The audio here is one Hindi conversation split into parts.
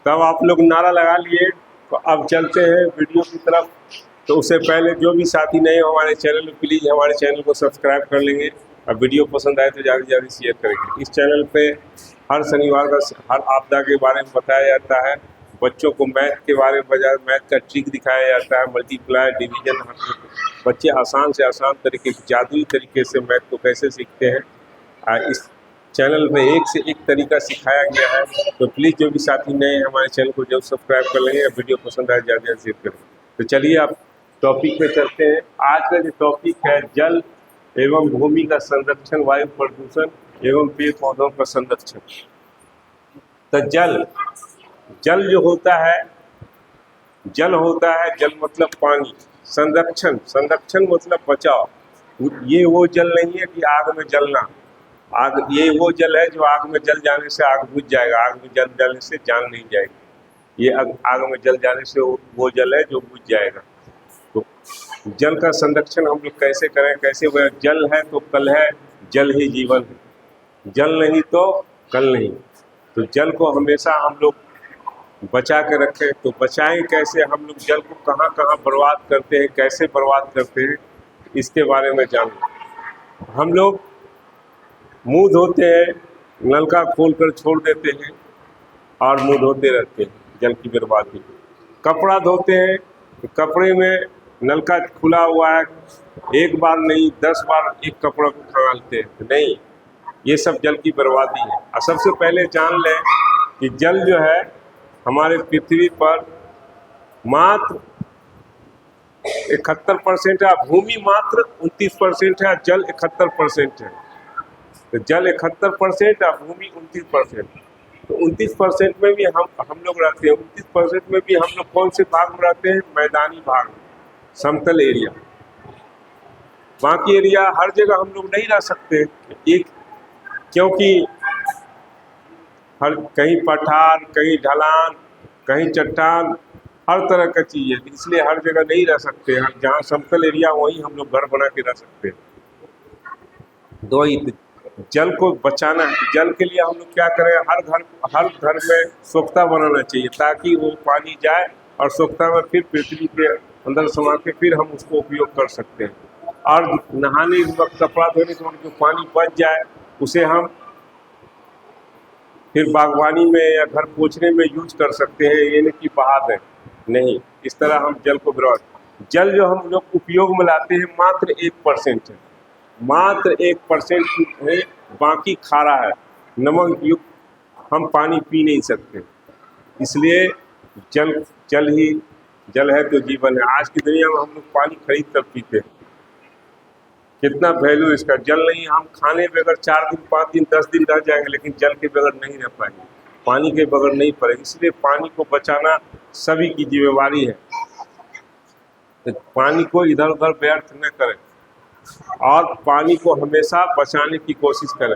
तब आप लोग नारा लगा लिए। तो अब चलते हैं वीडियो की तरफ। तो उससे पहले जो भी साथी नए हो हमारे चैनल में, प्लीज़ हमारे चैनल को सब्सक्राइब कर लेंगे और वीडियो पसंद आए तो ज़्यादा से ज़्यादा शेयर करेंगे। इस चैनल पे हर शनिवार का हर आपदा के बारे में बताया जाता है, बच्चों को मैथ के बारे में बताया, मैथ का ट्रिक दिखाया जाता है, मल्टीप्लाई डिवीजन, बच्चे आसान से आसान तरीके, जादुई तरीके से मैथ को कैसे सीखते हैं। इस चैनल में एक से एक तरीका सिखाया गया है। तो प्लीज़ जो भी साथी नए हैं हमारे चैनल को जरूर सब्सक्राइब कर लेंगे, वीडियो पसंद आए ज़्यादा से ज़्यादा शेयर करें। तो चलिए आप टॉपिक पे चलते हैं। आज का जो टॉपिक है जल एवं भूमि का संरक्षण, वायु प्रदूषण एवं पेड़ पौधों का संरक्षण। तो जल जो होता है, जल मतलब पानी। संरक्षण मतलब बचाव। ये वो जल नहीं है कि आग में जलना। आग, ये वो जल है जो आग में जल जाने से आग बुझ जाएगा, आग में जल जाने से जान नहीं जाएगी। ये आग में जल जाने से वो जल है जो बुझ जाएगा। तो जल का संरक्षण हम लोग कैसे करें, कैसे वह जल है तो कल है, जल ही जीवन है, जल नहीं तो कल नहीं। तो जल को हमेशा हम लोग बचा के रखें। तो बचाएं कैसे, हम लोग जल को कहाँ कहाँ बर्बाद करते हैं, कैसे बर्बाद करते हैं, इसके बारे में जानें। हम लोग मुंह धोते हैं, नल का खोल कर छोड़ देते हैं और मुंह धोते रहते हैं, जल की बर्बादी। कपड़ा धोते हैं, तो कपड़े में नल का खुला हुआ है, एक बार नहीं 10 बार एक कपड़ा को खंगालते हैं, नहीं, ये सब जल की बर्बादी है। और सबसे पहले जान लें कि जल जो है हमारे पृथ्वी पर मात्र 71% है, भूमि मात्र 29% है, जल 71% है। तो जल 71% और भूमि 29%। तो 29% में भी हम लोग रहते हैं। 29% में भी हम लोग कौन से भाग में रहते हैं? मैदानी भाग में, समतल एरिया। बाकी एरिया हर जगह हम लोग नहीं रह सकते, एक क्योंकि हर कहीं पठार, कहीं ढलान, कहीं चट्टान, हर तरह का चीज़ है, इसलिए हर जगह नहीं रह सकते। हम जहाँ समतल एरिया वहीं हम लोग घर बना के रह सकते हैं। दो ही जल को बचाना है। जल के लिए हम लोग क्या करें, हर घर में सोख्ता बनाना चाहिए, ताकि वो पानी जाए और सोख्ता में फिर पृथ्वी के अंदर समा के फिर हम उसको उपयोग कर सकते हैं। और नहाने के वक्त, कपड़ा धोने के वक्त जो पानी बच जाए उसे हम फिर बागवानी में या घर पोछने में यूज कर सकते हैं, ये नहीं कि बहा दें, नहीं। इस तरह हम जल को बर्बाद। जल जो हम लोग उपयोग में लाते हैं मात्र 1% है, मात्र 1% है, बाकी खारा है, नमक युक्त। हम पानी पी नहीं सकते, इसलिए जल है तो जीवन है। आज की दुनिया में हम लोग पानी खरीद कर पीते हैं, कितना वैल्यू इसका। जल नहीं, हम खाने बगैर 4 दिन 5 दिन 10 दिन रह जाएंगे, लेकिन जल के बगैर नहीं रह पाएंगे, पानी के बगैर नहीं पड़ेगा। इसलिए पानी को बचाना सभी की जिम्मेवारी है। तो पानी को इधर उधर व्यर्थ न करें और पानी को हमेशा बचाने की कोशिश करें।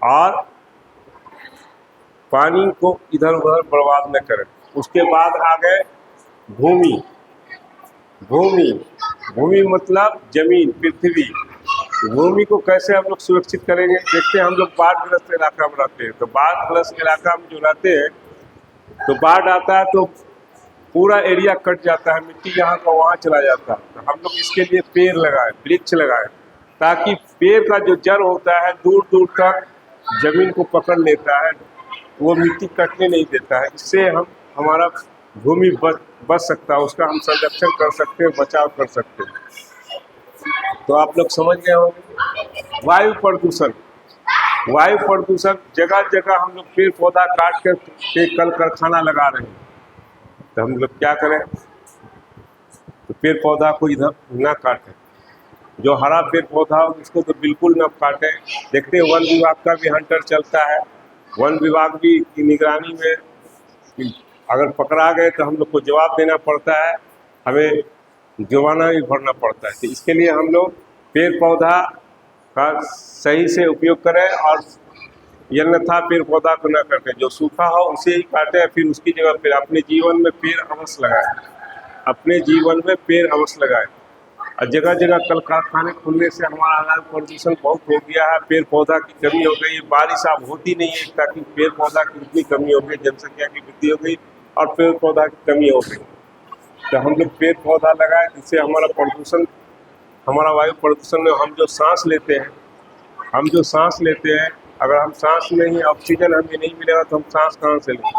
और पानी को इधर उधर बर्बाद न करें। उसके बाद आ गए भूमि। भूमि मतलब जमीन, पृथ्वी। भूमि को कैसे हम लोग सुरक्षित करेंगे? देखते हैं, हम लोग बाढ़ग्रस्त इलाका में रहते हैं। तो बाढ़ग्रस्त इलाका में जो रहते हैं, तो बाढ़ आता है तो पूरा एरिया कट जाता है, मिट्टी यहाँ का वहाँ चला जाता है। तो हम लोग इसके लिए पेड़ लगाएं, वृक्ष लगाएं, ताकि पेड़ का जो जड़ होता है दूर दूर तक जमीन को पकड़ लेता है, वो मिट्टी कटने नहीं देता है। इससे हमारा भूमि बच सकता है, उसका हम संरक्षण कर सकते हैं, बचाव कर सकते हैं। तो आप लोग समझ गए होंगे। वायु प्रदूषण जगह जगह हम लोग पेड़ पौधा काट कर के कल कारखाना लगा रहे हैं। तो हम लोग क्या करें, तो पेड़ पौधा को इधर ना काटें, जो हरा पेड़ पौधा हो उसको तो बिल्कुल ना काटें। देखते हैं वन विभाग का भी हंटर चलता है, वन विभाग भी की निगरानी में अगर पकड़ा गए तो हम लोग को जवाब देना पड़ता है, हमें जुर्माना भी भरना पड़ता है। तो इसके लिए हम लोग पेड़ पौधा का सही से उपयोग करें और अन्यथा पेड़ पौधा को न काटें। जो सूखा हो उसे ही काटें, फिर उसकी जगह फिर अपने जीवन में पेड़ अवश्य लगाएं, अपने जीवन में पेड़ अवश्य लगाएं। और जगह जगह कल कारखाने खुलने से हमारा वायु प्रदूषण बहुत हो गया है। पेड़ पौधा की कमी हो गई, बारिश अब होती नहीं है ताकि पेड़ पौधा की इतनी कमी हो गई, जनसंख्या की वृद्धि हो गई और पेड़ पौधा की कमी हो गई। तो हम लोग पेड़ पौधा लगाए जिससे हमारा प्रदूषण, हमारा वायु प्रदूषण में हम जो सांस लेते हैं, अगर हम सांस नहीं, ऑक्सीजन हमें नहीं मिलेगा तो हम सांस कहाँ से लेंगे?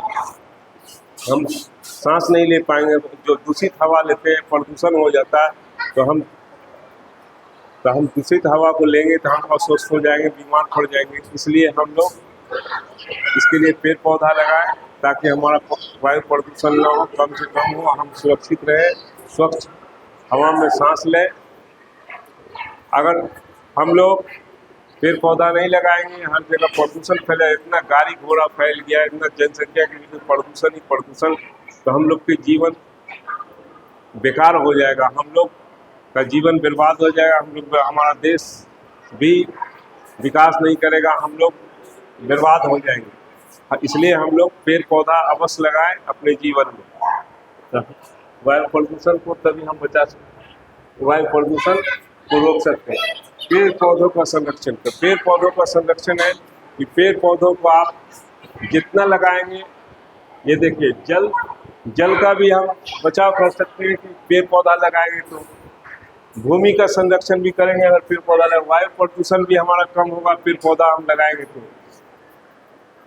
हम सांस नहीं ले पाएंगे। जो दूषित हवा लेते हैं, प्रदूषण हो जाता है, तो हम दूषित हवा को लेंगे तो हम अस्वस्थ हो जाएंगे, बीमार पड़ जाएंगे। इसलिए हम लोग इसके लिए पेड़ पौधा लगाएं ताकि हमारा वायु प्रदूषण न हो, कम से कम हो, हम सुरक्षित रहे, स्वच्छ हवा में सांस लें। अगर हम लोग पेड़ पौधा नहीं लगाएंगे, हर जगह प्रदूषण फैला, इतना गाड़ी घोड़ा फैल गया, इतना जनसंख्या के लिए प्रदूषण ही प्रदूषण, तो हम लोग के जीवन बेकार हो जाएगा, हम लोग का जीवन बर्बाद हो जाएगा, हम लोग, हमारा देश भी विकास नहीं करेगा, हम लोग बर्बाद हो जाएंगे। इसलिए हम लोग पेड़ पौधा अवश्य लगाएं अपने जीवन में। वायु प्रदूषण को तभी हम बचा सकते, वायु प्रदूषण को रोक सकते हैं। पेड़ पौधों का संरक्षण, तो पेड़ पौधों का संरक्षण है कि पेड़ पौधों को आप जितना लगाएंगे, ये देखिए जल का भी हम बचाव कर सकते हैं कि पेड़ पौधा लगाएंगे तो भूमि का संरक्षण भी करेंगे। अगर पेड़ पौधा लगाए, वायु प्रदूषण भी हमारा कम होगा, पेड़ पौधा हम लगाएंगे तो।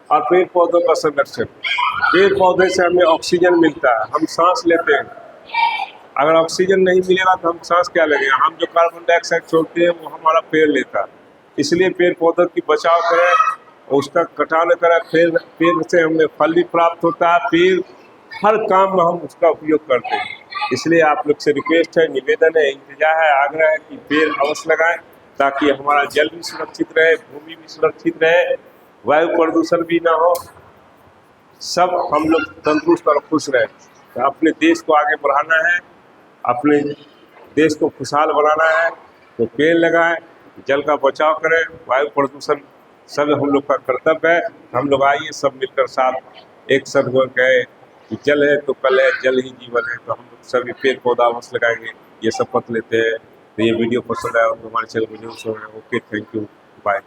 और पेड़ पौधों का संरक्षण, पेड़ पौधे से हमें ऑक्सीजन मिलता है, हम सांस लेते हैं। अगर ऑक्सीजन नहीं मिलेगा तो हम सांस क्या लगेगा? हम जो कार्बन डाइऑक्साइड छोड़ते हैं वो हमारा पेड़ लेता है। इसलिए पेड़ पौधों की बचाव करें, उसका कटाव न करें। पेड़ से हमें फल भी प्राप्त होता है, पेड़ हर काम में हम उसका उपयोग करते हैं। इसलिए आप लोग से रिक्वेस्ट है, निवेदन है, इंतजार है, आग्रह है कि पेड़ अवश्य लगाएं ताकि हमारा जल भी सुरक्षित रहे, भूमि भी सुरक्षित रहे, वायु प्रदूषण भी ना हो, सब हम लोग तंदुरुस्त और खुश रहे। तो अपने देश को आगे बढ़ाना है, अपने देश को खुशहाल बनाना है, तो पेड़ लगाएं, जल का बचाव करें, वायु प्रदूषण सब हम लोग का कर्तव्य है। हम लोग आइए सब मिलकर साथ एक साथ हो गए कि जल है तो कल है, जल ही जीवन है। तो हम लोग सभी पेड़ पौधा अवश्य लगाएंगे, ये शपथ लेते हैं। तो ये वीडियो पसंद आया तो हमारे चैनल को जरूर सब्सक्राइब करें। Okay, thank you, bye.